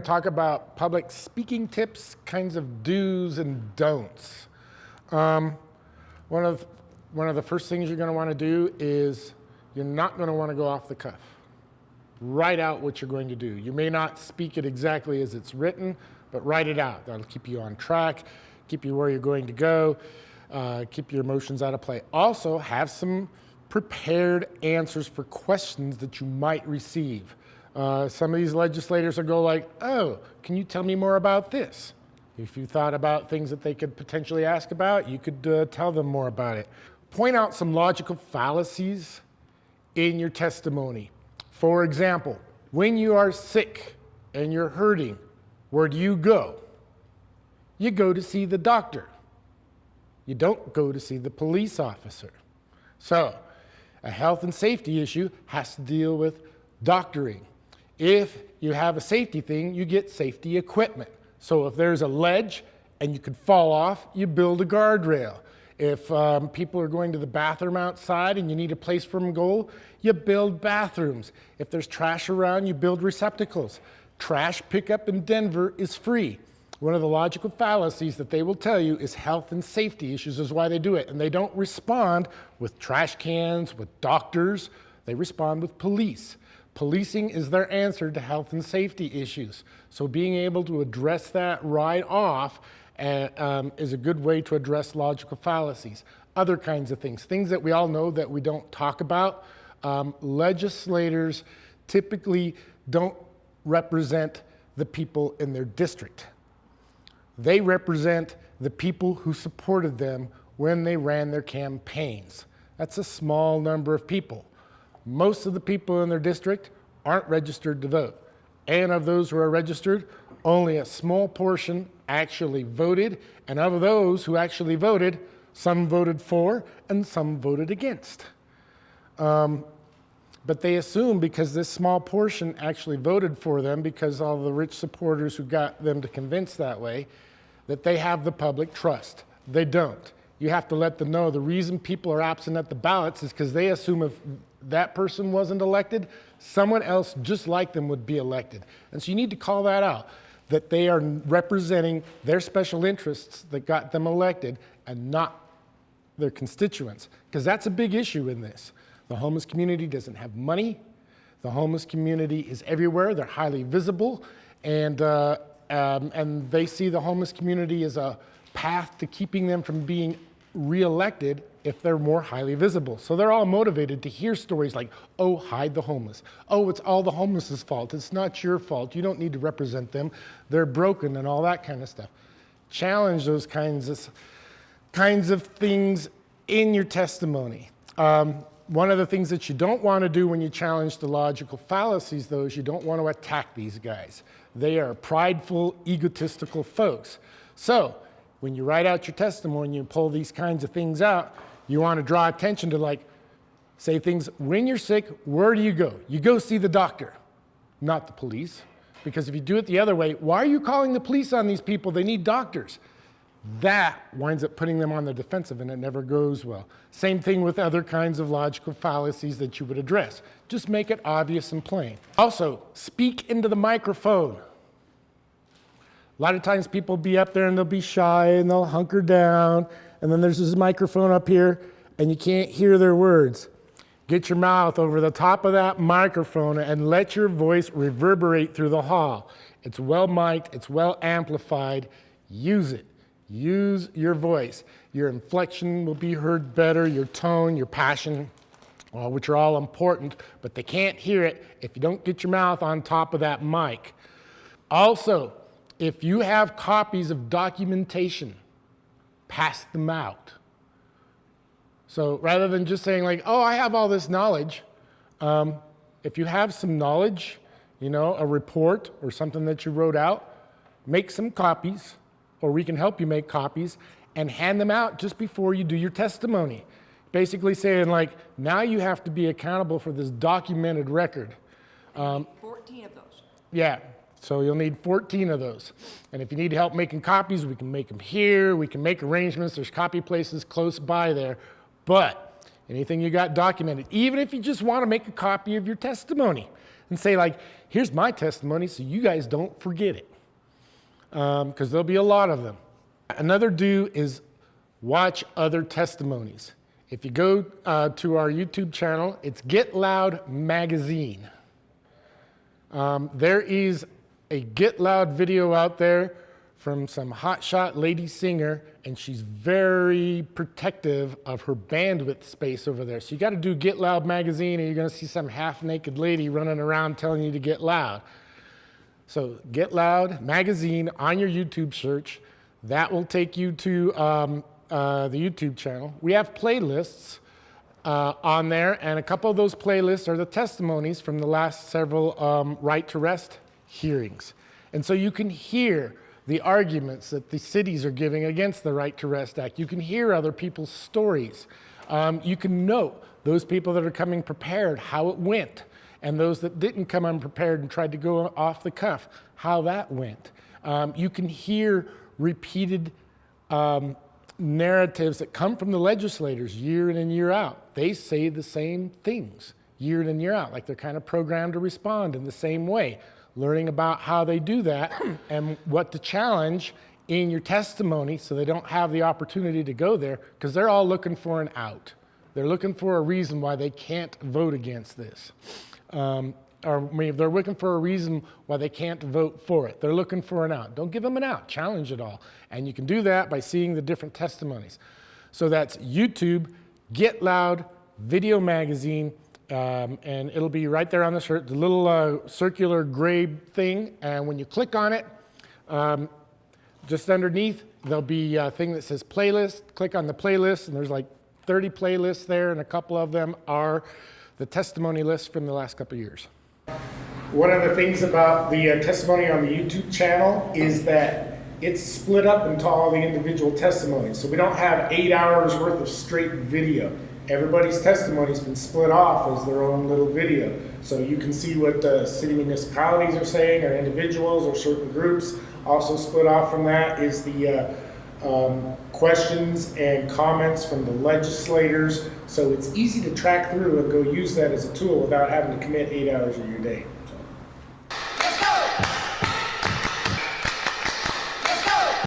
to talk about public speaking tips, kinds of do's and don'ts. One of the first things you're going to want to do is you're not going to want to go off the cuff. Write out what you're going to do. You may not speak it exactly as it's written, but write it out. That'll keep you on track, keep you where you're going to go, keep your emotions out of play. Also, have some prepared answers for questions that you might receive. Some of these legislators will go like, oh, can you tell me more about this? If you thought about things that they could potentially ask about, you could tell them more about it. Point out some logical fallacies in your testimony. For example, when you are sick and you're hurting, where do you go? You go to see the doctor. You don't go to see the police officer. So, a health and safety issue has to deal with doctoring. If you have a safety thing, you get safety equipment. So if there's a ledge and you could fall off, you build a guardrail. If people are going to the bathroom outside and you need a place for them to go, you build bathrooms. If there's trash around, you build receptacles. Trash pickup in Denver is free. One of the logical fallacies that they will tell you is health and safety issues is why they do it. And they don't respond with trash cans, with doctors. They respond with police. Policing is their answer to health and safety issues. So being able to address that right off is a good way to address logical fallacies. Other kinds of things that we all know that we don't talk about. Legislators typically don't represent the people in their district. They represent the people who supported them when they ran their campaigns. That's a small number of people. Most of the people in their district aren't registered to vote. And of those who are registered, only a small portion actually voted. And of those who actually voted, some voted for and some voted against. But they assume because this small portion actually voted for them, because all the rich supporters who got them to convince that way, that they have the public trust. They don't. You have to let them know the reason people are absent at the ballots is because they assume if that person wasn't elected, someone else just like them would be elected. And so you need to call that out, that they are representing their special interests that got them elected and not their constituents, because that's a big issue in this. The homeless community doesn't have money. The homeless community is everywhere. They're highly visible, and they see the homeless community as a path to keeping them from being reelected if they're more highly visible. So they're all motivated to hear stories like, oh, hide the homeless. Oh, it's all the homeless's fault. It's not your fault. You don't need to represent them. They're broken and all that kind of stuff. Challenge those kinds of things in your testimony. One of the things that you don't want to do when you challenge the logical fallacies, though, is you don't want to attack these guys. They are prideful, egotistical folks. So when you write out your testimony, you pull these kinds of things out, you want to draw attention to, say things, when you're sick, where do you go? You go see the doctor, not the police. Because if you do it the other way, why are you calling the police on these people? They need doctors. That winds up putting them on the defensive, and it never goes well. Same thing with other kinds of logical fallacies that you would address. Just make it obvious and plain. Also, speak into the microphone. A lot of times people be up there and they'll be shy and they'll hunker down, and then there's this microphone up here and you can't hear their words. Get your mouth over the top of that microphone and let your voice reverberate through the hall. It's well mic'd, it's well amplified. Use it. Use your voice. Your inflection will be heard better, your tone, your passion, which are all important, but they can't hear it if you don't get your mouth on top of that mic. Also, if you have copies of documentation, pass them out. So rather than just saying oh, I have all this knowledge, if you have some knowledge, a report or something that you wrote out, make some copies, or we can help you make copies, and hand them out just before you do your testimony. Basically saying now you have to be accountable for this documented record. 14 of those. Yeah. So you'll need 14 of those. And if you need help making copies, we can make them here. We can make arrangements. There's copy places close by there. But anything you got documented, even if you just want to make a copy of your testimony and say like, here's my testimony so you guys don't forget it. Because there'll be a lot of them. Another do is watch other testimonies. If you go to our YouTube channel, it's Get Loud Magazine. There is a Get Loud video out there from some hotshot lady singer, and she's very protective of her bandwidth space over there. So you got to do Get Loud Magazine, and you're going to see some half-naked lady running around telling you to get loud. So Get Loud Magazine on your YouTube search. That will take you to the YouTube channel. We have playlists on there, and a couple of those playlists are the testimonies from the last several right to rest hearings. And so you can hear the arguments that the cities are giving against the Right to Rest Act. You can hear other people's stories. You can note those people that are coming prepared, how it went, and those that didn't come unprepared and tried to go off the cuff, how that went. You can hear repeated narratives that come from the legislators year in and year out. They say the same things year in and year out, like they're kind of programmed to respond in the same way. Learning about how they do that and what to challenge in your testimony so they don't have the opportunity to go there, because they're all looking for an out. They're looking for a reason why they can't vote against this. Or they're looking for a reason why they can't vote for it. They're looking for an out. Don't give them an out, challenge it all. And you can do that by seeing the different testimonies. So that's YouTube, Get Loud, Video Magazine, and it'll be right there on the shirt, the little circular gray thing. And when you click on it, just underneath, there'll be a thing that says playlist. Click on the playlist, and there's like 30 playlists there, and a couple of them are the testimony lists from the last couple of years. One of the things about the testimony on the YouTube channel is that it's split up into all the individual testimonies. So we don't have 8 hours worth of straight video. Everybody's testimony's been split off as their own little video. So you can see what city municipalities are saying, or individuals, or certain groups. Also split off from that is the questions and comments from the legislators. So it's easy to track through and go use that as a tool without having to commit 8 hours of your day.